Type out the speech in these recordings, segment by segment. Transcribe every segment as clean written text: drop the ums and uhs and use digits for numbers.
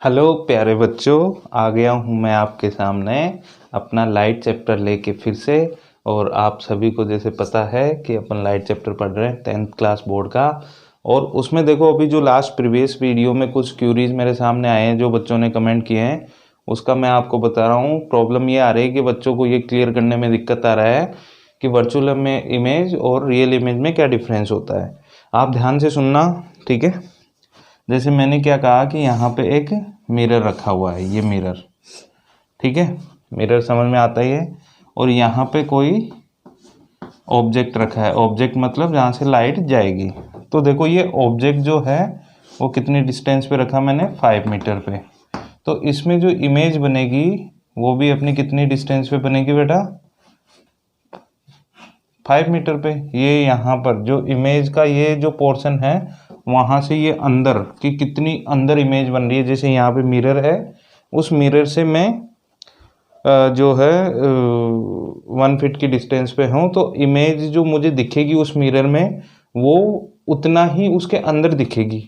Hello प्यारे बच्चों, आ गया हूँ मैं आपके सामने अपना लाइट चैप्टर लेके फिर से। और आप सभी को जैसे पता है कि अपन लाइट चैप्टर पढ़ रहे हैं 10th क्लास बोर्ड का। और उसमें देखो, अभी जो लास्ट प्रीवियस वीडियो में कुछ क्यूरीज मेरे सामने आए हैं जो बच्चों ने कमेंट किए हैं, उसका मैं आपको बता रहा हूँ। प्रॉब्लम ये आ रही है कि बच्चों को ये क्लियर करने में दिक्कत आ रहा है कि वर्चुअल इमेज और रियल इमेज में क्या डिफरेंस होता है। आप ध्यान से सुनना, ठीक है। जैसे मैंने क्या कहा कि यहाँ पे एक मिरर रखा हुआ है, ये मिरर, ठीक है। मिरर समझ में आता ही है। और यहाँ पे कोई ऑब्जेक्ट रखा है, ऑब्जेक्ट मतलब जहाँ से लाइट जाएगी। तो देखो, ये ऑब्जेक्ट जो है वो कितनी डिस्टेंस पे रखा मैंने, 5 मीटर पे। तो इसमें जो इमेज बनेगी वो भी अपनी कितनी डिस्टेंस पे बनेगी बेटा, 5 मीटर पे। ये यहाँ पर जो इमेज का ये जो पोर्शन है, वहाँ से ये अंदर की कितनी अंदर इमेज बन रही है। जैसे यहाँ पे मिरर है, उस मिरर से मैं जो है 1 फीट की डिस्टेंस पे हूँ, तो इमेज जो मुझे दिखेगी उस मिरर में वो उतना ही उसके अंदर दिखेगी,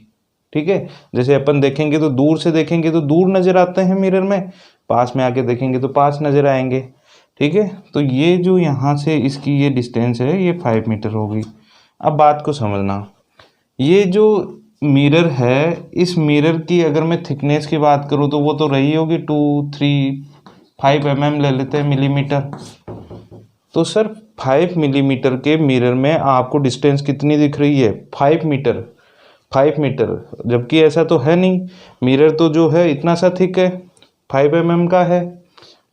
ठीक है। जैसे अपन देखेंगे तो दूर से देखेंगे तो दूर नज़र आते हैं मिरर में, पास में आके देखेंगे तो पास नज़र आएंगे, ठीक है। तो ये जो यहाँ से इसकी ये डिस्टेंस है, ये 5 मीटर होगी। अब बात को समझना, ये जो मिरर है, इस मिरर की अगर मैं थिकनेस की बात करूँ तो वो तो रही होगी 2, 3, 5 mm ले लेते हैं, मिलीमीटर। तो सर 5 मिलीमीटर के मिरर में आपको डिस्टेंस कितनी दिख रही है, 5 मीटर। 5 मीटर, जबकि ऐसा तो है नहीं। मिरर तो जो है इतना सा थिक है, 5 mm का है,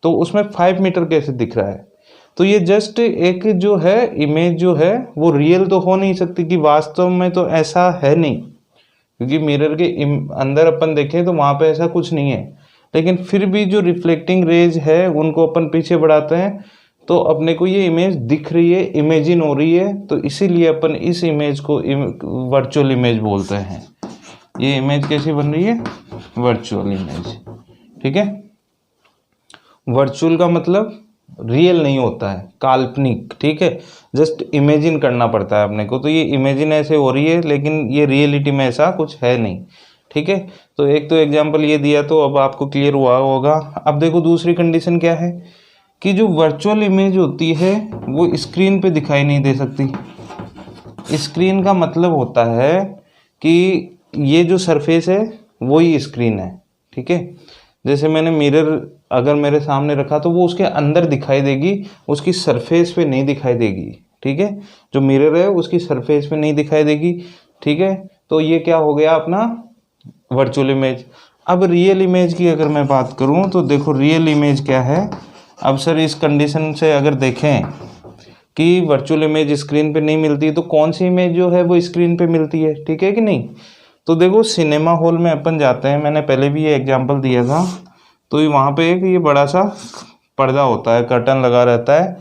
तो उसमें 5 मीटर कैसे दिख रहा है। तो ये जस्ट एक जो है इमेज जो है वो रियल तो हो नहीं सकती, कि वास्तव में तो ऐसा है नहीं, क्योंकि मिरर के अंदर अपन देखें तो वहाँ पे ऐसा कुछ नहीं है। लेकिन फिर भी जो रिफ्लेक्टिंग रेज है उनको अपन पीछे बढ़ाते हैं तो अपने को ये इमेज दिख रही है, इमेजिन हो रही है। तो इसीलिए अपन इस इमेज को वर्चुअल इमेज बोलते हैं। ये इमेज कैसी बन रही है, वर्चुअल इमेज, ठीक है। वर्चुअल का मतलब रियल नहीं होता है, काल्पनिक, ठीक है। जस्ट इमेजिन करना पड़ता है अपने को। तो ये इमेजिन ऐसे हो रही है, लेकिन ये रियलिटी में ऐसा कुछ है नहीं, ठीक है। तो एक तो एग्जांपल ये दिया, तो अब आपको क्लियर हुआ होगा। अब देखो दूसरी कंडीशन क्या है, कि जो वर्चुअल इमेज होती है वो स्क्रीन पे दिखाई नहीं दे सकती। स्क्रीन का मतलब होता है कि ये जो सरफेस है वही स्क्रीन है, ठीक है। जैसे मैंने मिरर अगर मेरे सामने रखा तो वो उसके अंदर दिखाई देगी, उसकी सरफेस पे नहीं दिखाई देगी, ठीक है। जो मिरर है उसकी सरफेस पे नहीं दिखाई देगी, ठीक है। तो ये क्या हो गया अपना वर्चुअल इमेज। अब रियल इमेज की अगर मैं बात करूं तो देखो, रियल इमेज क्या है। अब सर इस कंडीशन से अगर देखें कि वर्चुअल इमेज स्क्रीन पे नहीं मिलती, तो कौन सी इमेज जो है वो स्क्रीन पे मिलती है, ठीक है कि नहीं। तो देखो, सिनेमा हॉल में अपन जाते हैं, मैंने पहले भी ये एग्जांपल दिया था। तो वहाँ पे एक ये बड़ा सा पर्दा होता है, कर्टन लगा रहता है,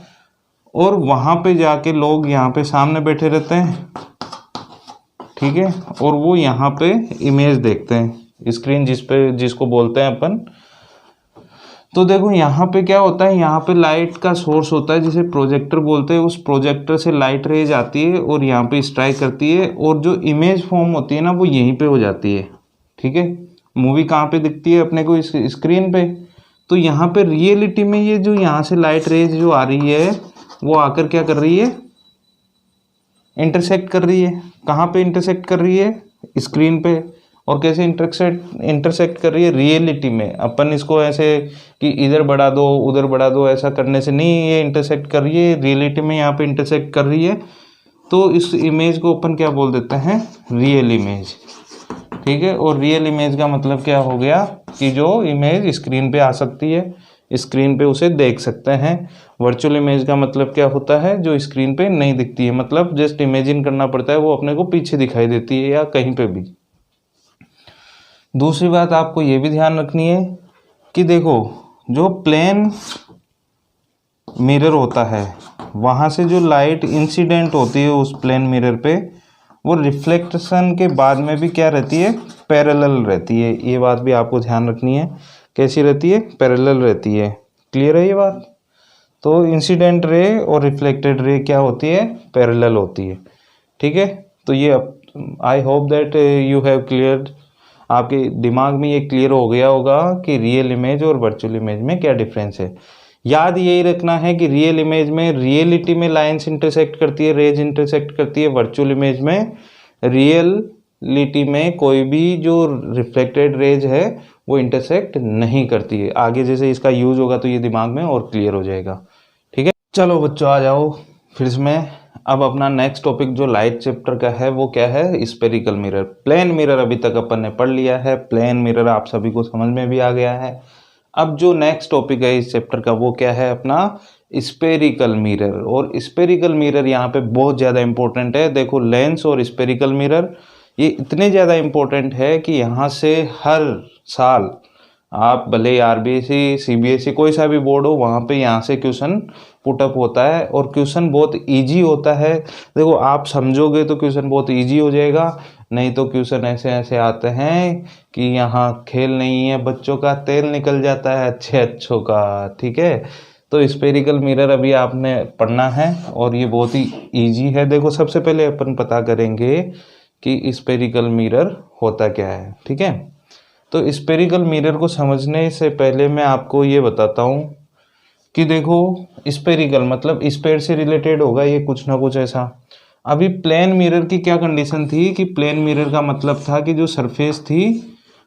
और वहाँ पे जाके लोग यहाँ पे सामने बैठे रहते हैं, ठीक है। और वो यहाँ पे इमेज देखते हैं, स्क्रीन जिसको बोलते हैं अपन। तो देखो यहाँ पे क्या होता है, यहाँ पे लाइट का सोर्स होता है जिसे प्रोजेक्टर बोलते हैं। उस प्रोजेक्टर से लाइट रेज आती है और यहाँ पे स्ट्राइक करती है, और जो इमेज फॉर्म होती है ना वो यहीं पे हो जाती है, ठीक है। मूवी कहाँ पे दिखती है अपने को, स्क्रीन पे। तो यहाँ पे रियलिटी में ये जो यहाँ से लाइट रेज जो आ रही है वो आकर क्या कर रही है, इंटरसेक्ट कर रही है। कहाँ पे इंटरसेक्ट कर रही है, स्क्रीन पे। और कैसे इंटरसेक्ट कर रही है, रियलिटी में। अपन इसको ऐसे कि इधर बढ़ा दो उधर बढ़ा दो ऐसा करने से नहीं ये इंटरसेक्ट कर रही है, रियलिटी में यहाँ पे इंटरसेक्ट कर रही है। तो इस इमेज को अपन क्या बोल देते हैं, रियल इमेज, ठीक है। और रियल इमेज का मतलब क्या हो गया, कि जो इमेज स्क्रीन पे आ सकती है, स्क्रीन पे उसे देख सकते हैं। वर्चुअल इमेज का मतलब क्या होता है, जो स्क्रीन पे नहीं दिखती है, मतलब जस्ट इमेजिन करना पड़ता है, वो अपने को पीछे दिखाई देती है या कहीं पे भी। दूसरी बात आपको ये भी ध्यान रखनी है कि देखो, जो प्लेन मिरर होता है वहाँ से जो लाइट इंसिडेंट होती है उस प्लेन मिरर पे, वो रिफ्लेक्शन के बाद में भी क्या रहती है, पैरेलल रहती है। ये बात भी आपको ध्यान रखनी है, कैसी रहती है, पैरेलल रहती है। क्लियर है ये बात। तो इंसिडेंट रे और रिफ्लेक्टेड रे क्या होती है, पैरेलल होती है, ठीक है। तो ये I hope that you have clear. आपके दिमाग में ये क्लियर हो गया होगा कि रियल इमेज और वर्चुअल इमेज में क्या डिफरेंस है। याद यही रखना है कि रियल इमेज में रियलिटी में लाइंस इंटरसेक्ट करती है, रेज इंटरसेक्ट करती है। वर्चुअल इमेज में रियलिटी में कोई भी जो रिफ्लेक्टेड रेज है वो इंटरसेक्ट नहीं करती है। आगे जैसे इसका यूज होगा तो ये दिमाग में और क्लियर हो जाएगा। ठीक है, चलो बच्चों आ जाओ फिर इसमें। अब अपना नेक्स्ट टॉपिक जो लाइट चैप्टर का है वो क्या है, स्पेरिकल मिरर। प्लेन मिरर अभी तक अपन ने पढ़ लिया है, प्लेन मिरर आप सभी को समझ में भी आ गया है। अब जो नेक्स्ट टॉपिक है इस चैप्टर का वो क्या है अपना स्पेरिकल मिरर। और स्पेरिकल मिरर यहाँ पे बहुत ज़्यादा इंपॉर्टेंट है। देखो लेंस और स्पेरिकल मिरर ये इतने ज़्यादा इंपॉर्टेंट है कि यहाँ से हर साल आप भले आरबीएसई सीबीएसई कोई सा भी बोर्ड हो वहाँ पे यहाँ से क्वेश्चन पुटअप होता है और क्वेश्चन बहुत इजी होता है। देखो आप समझोगे तो क्वेश्चन बहुत इजी हो जाएगा, नहीं तो क्वेश्चन ऐसे ऐसे आते हैं कि यहाँ खेल नहीं है बच्चों का, तेल निकल जाता है अच्छे अच्छों का। ठीक है, तो स्पेरिकल मिरर अभी आपने पढ़ना है और ये बहुत ही ईजी है। देखो सबसे पहले अपन पता करेंगे कि स्पेरिकल मिरर होता क्या है। ठीक है, तो स्पेरिकल मिरर को समझने से पहले मैं आपको ये बताता हूँ कि देखो स्पेरिकल मतलब स्पेयर से रिलेटेड होगा ये कुछ ना कुछ ऐसा। अभी प्लेन मिरर की क्या कंडीशन थी कि प्लेन मिरर का मतलब था कि जो सरफेस थी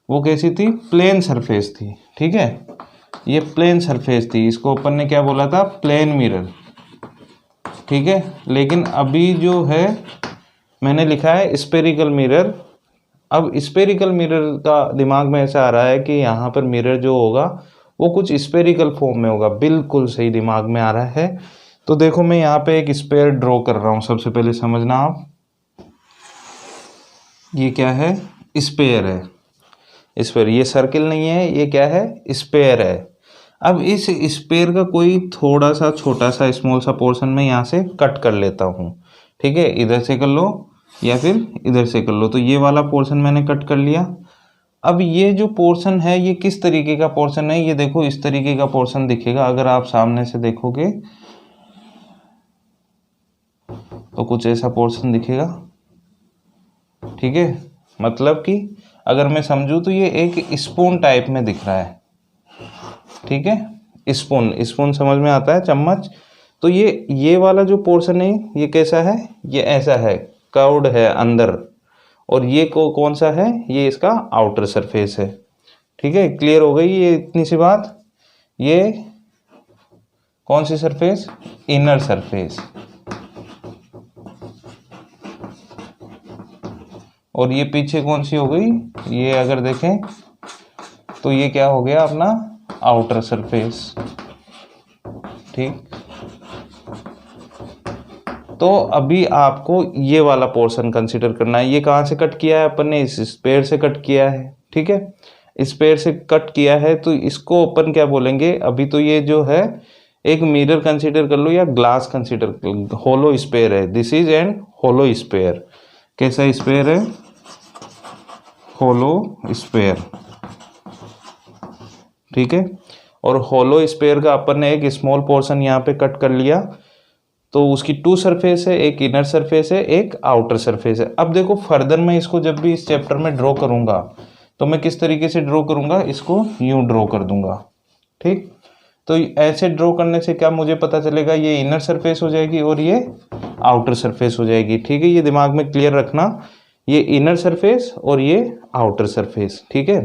वो कैसी थी, प्लेन सरफेस थी। ठीक है, ये प्लेन सरफेस थी, इसको अपन ने क्या बोला था, प्लेन मिरर। ठीक है, लेकिन अभी जो है मैंने लिखा है स्पेरिकल मिरर। अब स्पेरिकल मिरर का दिमाग में ऐसा आ रहा है कि यहाँ पर मिरर जो होगा वो कुछ स्पेरिकल फॉर्म में होगा। बिल्कुल सही दिमाग में आ रहा है। तो देखो मैं यहाँ पे एक स्पेयर ड्रॉ कर रहा हूँ, सबसे पहले समझना आप, ये क्या है, स्पेयर है। स्पेयर ये सर्किल नहीं है, ये क्या है, स्पेयर है। अब इस स्पेयर का कोई थोड़ा सा छोटा सा स्मॉल सा पोर्शन में यहाँ से कट कर लेता हूँ। ठीक है, इधर से कर लो या फिर इधर से कर लो। तो ये वाला पोर्शन मैंने कट कर लिया। अब ये जो पोर्शन है ये किस तरीके का पोर्शन है, ये देखो इस तरीके का पोर्शन दिखेगा अगर आप सामने से देखोगे तो कुछ ऐसा पोर्शन दिखेगा। ठीक है, मतलब कि अगर मैं समझूं तो ये एक स्पून टाइप में दिख रहा है। ठीक है, स्पून, स्पून समझ में आता है, चम्मच। तो ये वाला जो पोर्शन है ये कैसा है, ये ऐसा है, कर्व्ड है अंदर। और ये कौन सा है, ये इसका आउटर सरफेस है। ठीक है, क्लियर हो गई ये इतनी सी बात। ये कौन सी सरफेस, इनर सरफेस। और ये पीछे कौन सी हो गई, ये अगर देखें तो ये क्या हो गया अपना आउटर सरफेस। ठीक, तो अभी आपको ये वाला पोर्शन कंसीडर करना है। ये कहाँ से कट किया है अपन ने, इस स्पेयर से कट किया है। ठीक है, स्पेयर से कट किया है तो इसको अपन क्या बोलेंगे, अभी तो ये जो है एक मिरर कंसीडर कर लो या ग्लास कंसीडर कर लो, होलो स्पेयर है। This is and hollow sphere. कैसा स्पेयर है, होलो स्पेयर। ठीक है, और होलो स्पेयर का अपन ने एक स्मॉल पोर्शन यहाँ पे कट कर लिया। तो उसकी टू सरफेस है, एक इनर सरफेस है, एक आउटर सरफेस है। अब देखो फर्दर मैं इसको जब भी इस चैप्टर में ड्रॉ करूंगा तो मैं किस तरीके से ड्रॉ करूंगा, इसको यूं ड्रॉ कर दूंगा। ठीक, तो ऐसे ड्रॉ करने से क्या मुझे पता चलेगा, ये इनर सरफेस हो जाएगी और ये आउटर सरफेस हो जाएगी। ठीक है, ये दिमाग में क्लियर रखना, ये इनर सरफेस और ये आउटर सरफेस। ठीक है,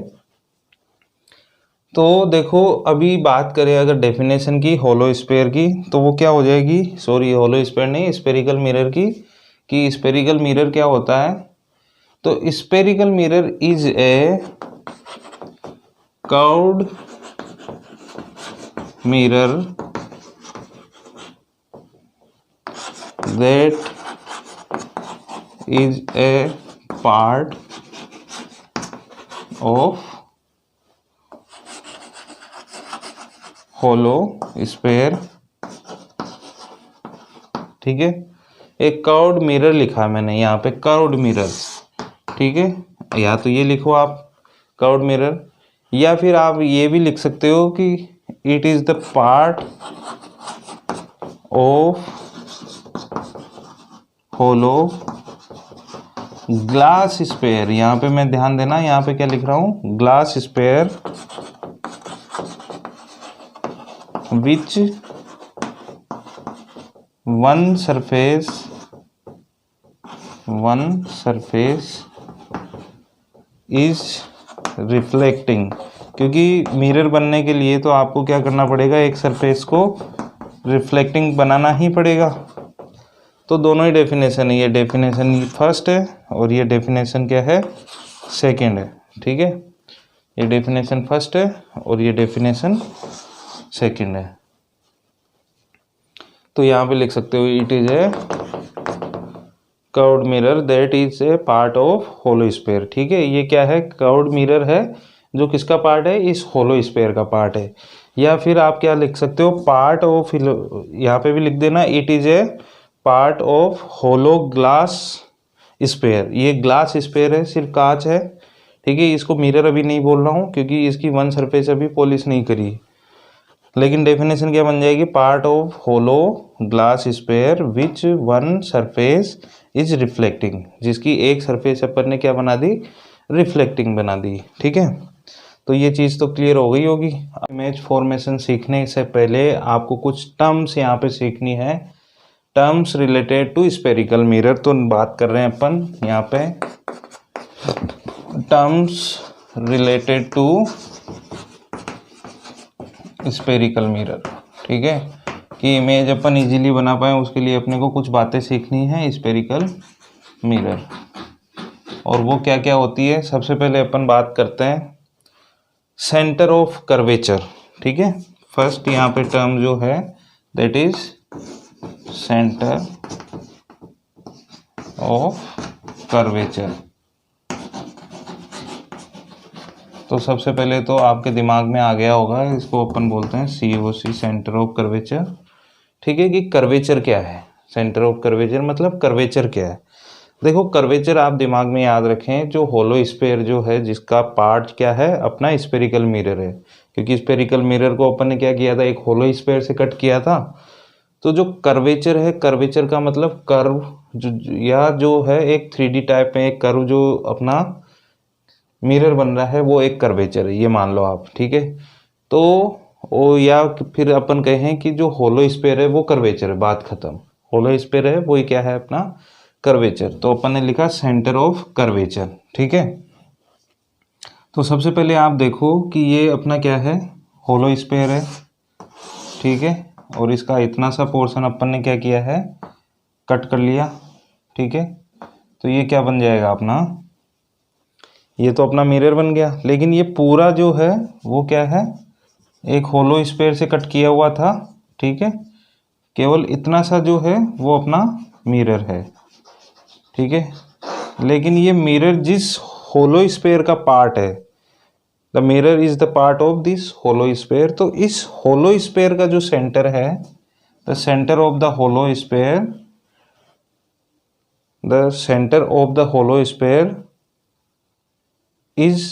तो देखो अभी बात करें अगर डेफिनेशन की होलो स्फीयर की तो वो क्या हो जाएगी, सॉरी होलो स्फीयर नहीं, स्फेरिकल मिरर की, कि स्फेरिकल मिरर क्या होता है। तो spherical mirror is a curved mirror that is a part of hollow sphere। ठीक है, एक कर्व्ड मिरर लिखा मैंने यहाँ पे, कर्व्ड मिरर। ठीक है, या तो ये लिखो आप कर्व्ड मिरर, या फिर आप ये भी लिख सकते हो कि it is the part of hollow glass sphere, यहाँ पे मैं ध्यान देना, यहाँ पे क्या लिख रहा हूँ, glass sphere which one surface is reflecting, क्योंकि मिरर बनने के लिए तो आपको क्या करना पड़ेगा, एक सरफेस को रिफ्लेक्टिंग बनाना ही पड़ेगा। तो दोनों ही डेफिनेशन है, ये डेफिनेशन फर्स्ट है और ये डेफिनेशन क्या है, सेकंड है। ठीक है, ये डेफिनेशन फर्स्ट है और ये डेफिनेशन सेकंड है। तो यहाँ पे लिख सकते हो it is a curved mirror that is a part of hollow sphere. ठीक है, ये क्या है, कर्व्ड मिरर है जो किसका पार्ट है, इस होलो स्फीयर का पार्ट है। या फिर आप क्या लिख सकते हो, पार्ट ऑफ, यहाँ पे भी लिख देना it is a part of hollow glass sphere. ये ग्लास स्फीयर है, सिर्फ कांच है। ठीक है, इसको मिरर अभी नहीं बोल रहा हूँ क्योंकि इसकी वन सरफेस अभी पॉलिश नहीं करी, लेकिन डेफिनेशन क्या बन जाएगी, part of hollow glass sphere which one surface is reflecting, जिसकी एक सरफेस अपन ने क्या बना दी, रिफ्लेक्टिंग बना दी। ठीक है, तो ये चीज़ तो क्लियर हो गई होगी। इमेज फॉर्मेशन सीखने से पहले आपको कुछ टर्म्स यहाँ पे सीखनी है, terms related to spherical mirror. तो बात कर रहे हैं अपन यहाँ पे terms related to spherical mirror. ठीक है, कि इमेज अपन इजीली बना पाए उसके लिए अपने को कुछ बातें सीखनी है स्फेरिकल मिरर। और वो क्या क्या होती है, सबसे पहले अपन बात करते हैं सेंटर ऑफ कर्वेचर। ठीक है, फर्स्ट यहाँ पे टर्म जो है that is centre of curvature. तो सबसे पहले तो आपके दिमाग में आ गया होगा, इसको अपन बोलते हैं COC, सेंटर ऑफ कर्वेचर। ठीक है, कि कर्वेचर क्या है, सेंटर ऑफ कर्वेचर मतलब कर्वेचर क्या है। देखो, कर्वेचर आप दिमाग में याद रखें, जो होलो स्फीयर जो है जिसका पार्ट क्या है अपना, स्फेरिकल मिरर है। क्योंकि स्फेरिकल मिरर को अपन ने क्या किया था, एक होलो स्फीयर से कट किया था। तो जो कर्वेचर है, कर्वेचर का मतलब कर्व या जो है एक 3D टाइप में एक कर्व जो अपना मिरर बन रहा है वो एक कर्वेचर है, ये मान लो आप। ठीक है, तो वो या फिर अपन कहें कि जो होलो स्फीयर है वो कर्वेचर है, बात खत्म। होलो स्फीयर है वो क्या है अपना, कर्वेचर। तो अपन ने लिखा सेंटर ऑफ कर्वेचर। ठीक है, तो सबसे पहले आप देखो कि ये अपना क्या है, होलो स्फीयर है। ठीक है, और इसका इतना सा पोर्शन अपन ने क्या किया है, कट कर लिया। ठीक है, तो ये क्या बन जाएगा अपना, ये तो अपना मिरर बन गया। लेकिन ये पूरा जो है वो क्या है, एक होलो स्फीयर से कट किया हुआ था। ठीक है, केवल इतना सा जो है वो अपना मिरर है। ठीक है, लेकिन ये मिरर जिस होलो स्फीयर का पार्ट है, the mirror is the part of this hollow sphere. तो इस होलो स्फीयर का जो सेंटर है, the centre of the hollow sphere, the centre of the hollow sphere is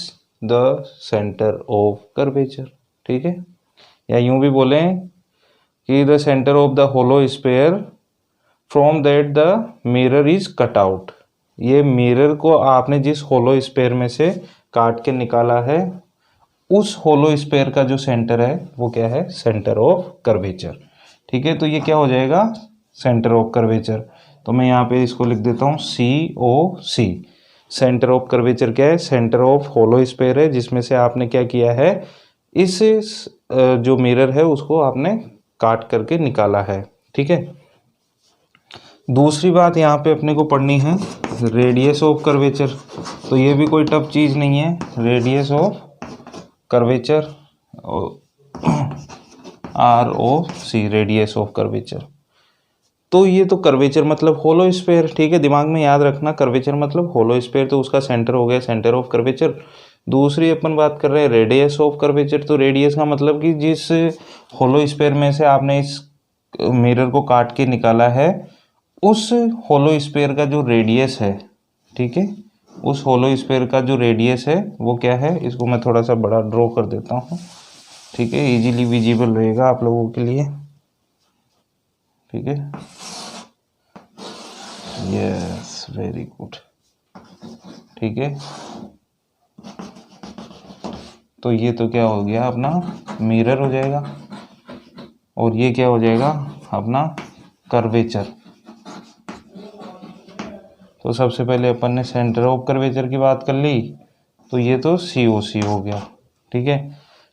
the centre of curvature. ठीक है, या यूं भी बोलें कि the centre of the hollow sphere from that the mirror is cut out. ये mirror को आपने जिस होलो स्फीयर में से काट के निकाला है, उस होलो स्फीयर का जो सेंटर है वो क्या है, सेंटर ऑफ कर्वेचर। ठीक है, तो ये क्या हो जाएगा, सेंटर ऑफ कर्वेचर। तो मैं यहाँ पे इसको लिख देता हूँ COC। सेंटर ऑफ कर्वेचर क्या है, सेंटर ऑफ होलो स्फीयर है जिसमें से आपने क्या किया है, इस जो मिरर है उसको आपने काट करके निकाला है। ठीक है, दूसरी बात यहाँ पे अपने को पढ़नी है रेडियस ऑफ कर्वेचर। तो ये भी कोई टफ चीज़ नहीं है, radius of curvature, ROC, radius of curvature. तो ये तो कर्वेचर मतलब होलो स्फीयर। ठीक है, दिमाग में याद रखना, कर्वेचर मतलब होलो स्फीयर, तो उसका सेंटर हो गया सेंटर ऑफ कर्वेचर। दूसरी अपन बात कर रहे हैं रेडियस ऑफ कर्वेचर। तो रेडियस का मतलब कि जिस होलो स्फीयर में से आपने इस मिरर को काट के निकाला है, उस होलो स्फीयर का जो रेडियस है, ठीक है, उस होलो स्फीयर का जो रेडियस है वो क्या है, इसको मैं थोड़ा सा बड़ा ड्रॉ कर देता हूँ। ठीक है, इजीली विजिबल रहेगा आप लोगों के लिए। ठीक है, यस, वेरी गुड। ठीक है। तो ये तो क्या हो गया अपना मिरर हो जाएगा, और ये क्या हो जाएगा अपना कर्वेचर। तो सबसे पहले अपन ने सेंटर ऑफ कर्वेचर की बात कर ली, तो ये तो COC हो गया, ठीक है।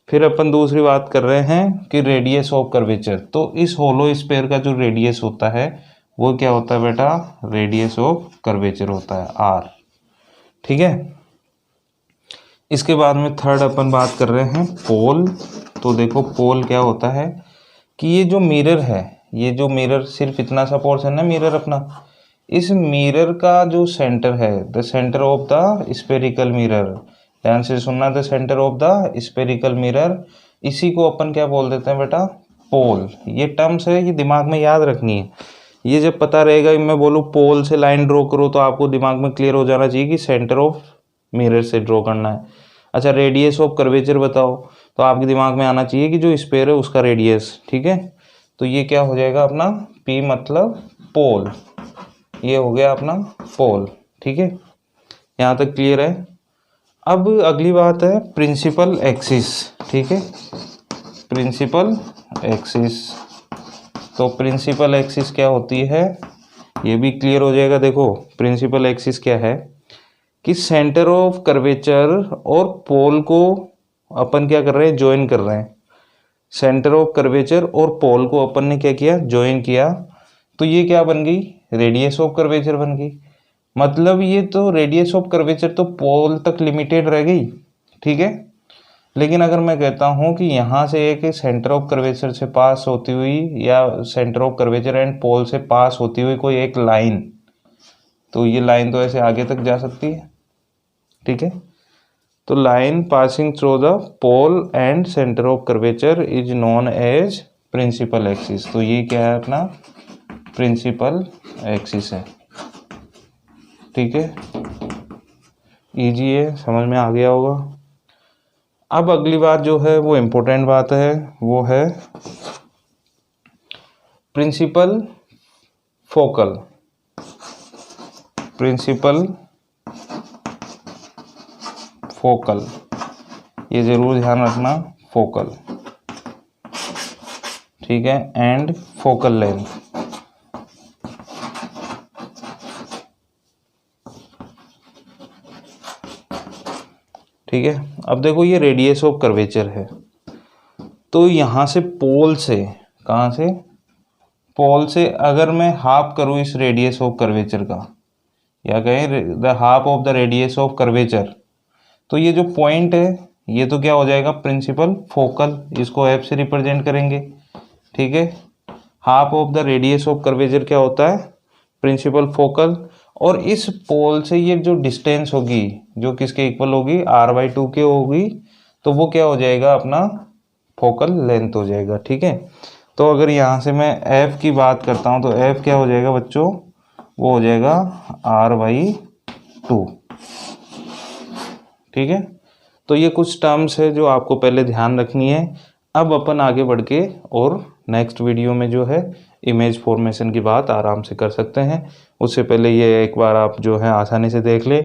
फिर अपन दूसरी बात कर रहे हैं कि रेडियस ऑफ कर्वेचर। तो इस होलो स्फीयर का जो रेडियस होता है वो क्या होता है बेटा, रेडियस ऑफ कर्वेचर होता है R, ठीक है। इसके बाद में थर्ड अपन बात कर रहे हैं पोल। तो देखो पोल क्या होता है कि ये जो मिरर है, ये जो मिरर सिर्फ इतना सा पोर्शन है मिरर अपना, इस मिरर का जो सेंटर है, the centre of the spherical mirror, ध्यान से सुनना, the centre of the spherical mirror, इसी को अपन क्या बोल देते हैं बेटा, पोल। ये टर्म्स है, ये दिमाग में याद रखनी है। ये जब पता रहेगा, मैं बोलूँ पोल से लाइन ड्रॉ करो, तो आपको दिमाग में क्लियर हो जाना चाहिए कि सेंटर ऑफ मिरर से ड्रॉ करना है। अच्छा, रेडियस ऑफ कर्वेचर बताओ, तो आपके दिमाग में आना चाहिए कि जो स्फीयर है उसका रेडियस, ठीक है। तो ये क्या हो जाएगा अपना P मतलब पोल, ये हो गया अपना पोल, ठीक है। यहाँ तक क्लियर है। अब अगली बात है प्रिंसिपल एक्सिस, ठीक है, प्रिंसिपल एक्सिस। तो प्रिंसिपल एक्सिस क्या होती है, ये भी क्लियर हो जाएगा। देखो प्रिंसिपल एक्सिस क्या है कि सेंटर ऑफ कर्वेचर और पोल को अपन क्या कर रहे हैं, ज्वाइन कर रहे हैं। सेंटर ऑफ कर्वेचर और पोल को अपन ने क्या किया, ज्वाइन किया। तो ये क्या बन गई, रेडियस ऑफ कर्वेचर बन गई। मतलब ये तो रेडियस ऑफ कर्वेचर तो पोल तक लिमिटेड रह गई, ठीक है। लेकिन अगर मैं कहता हूँ कि यहाँ से एक सेंटर ऑफ कर्वेचर से पास होती हुई, या centre of curvature and pole से पास होती हुई कोई एक लाइन, तो ये लाइन तो ऐसे आगे तक जा सकती है, ठीक है। तो line passing through the pole and centre of curvature is known as principal axis. तो ये क्या है अपना प्रिंसिपल एक्सिस है, ठीक है। इजी है, समझ में आ गया होगा। अब अगली बात जो है वो इम्पोर्टेंट बात है, वो है प्रिंसिपल फोकल। प्रिंसिपल फोकल, ये जरूर ध्यान रखना, फोकल, ठीक है, एंड फोकल लेंथ। ठीक है। अब देखो ये रेडियस ऑफ कर्वेचर है, तो यहाँ से पोल से, कहाँ से, पोल से अगर मैं हाफ करूँ इस रेडियस ऑफ कर्वेचर का, या कहें the half of the radius of curvature, तो ये जो पॉइंट है ये तो क्या हो जाएगा प्रिंसिपल फोकल, इसको F से रिप्रेजेंट करेंगे, ठीक है। Half of the radius of curvature क्या होता है, प्रिंसिपल फोकल। और इस पोल से ये जो डिस्टेंस होगी, जो किसके इक्वल होगी, R/2 के होगी, तो वो क्या हो जाएगा अपना फोकल लेंथ हो जाएगा, ठीक है। तो अगर यहाँ से मैं F की बात करता हूँ, तो F क्या हो जाएगा बच्चों, वो हो जाएगा R/2, ठीक है। तो ये कुछ टर्म्स है जो आपको पहले ध्यान रखनी है। अब अपन आगे बढ़ के और नेक्स्ट वीडियो में जो है इमेज फॉर्मेशन की बात आराम से कर सकते हैं। उससे पहले ये एक बार आप जो है आसानी से देख ले।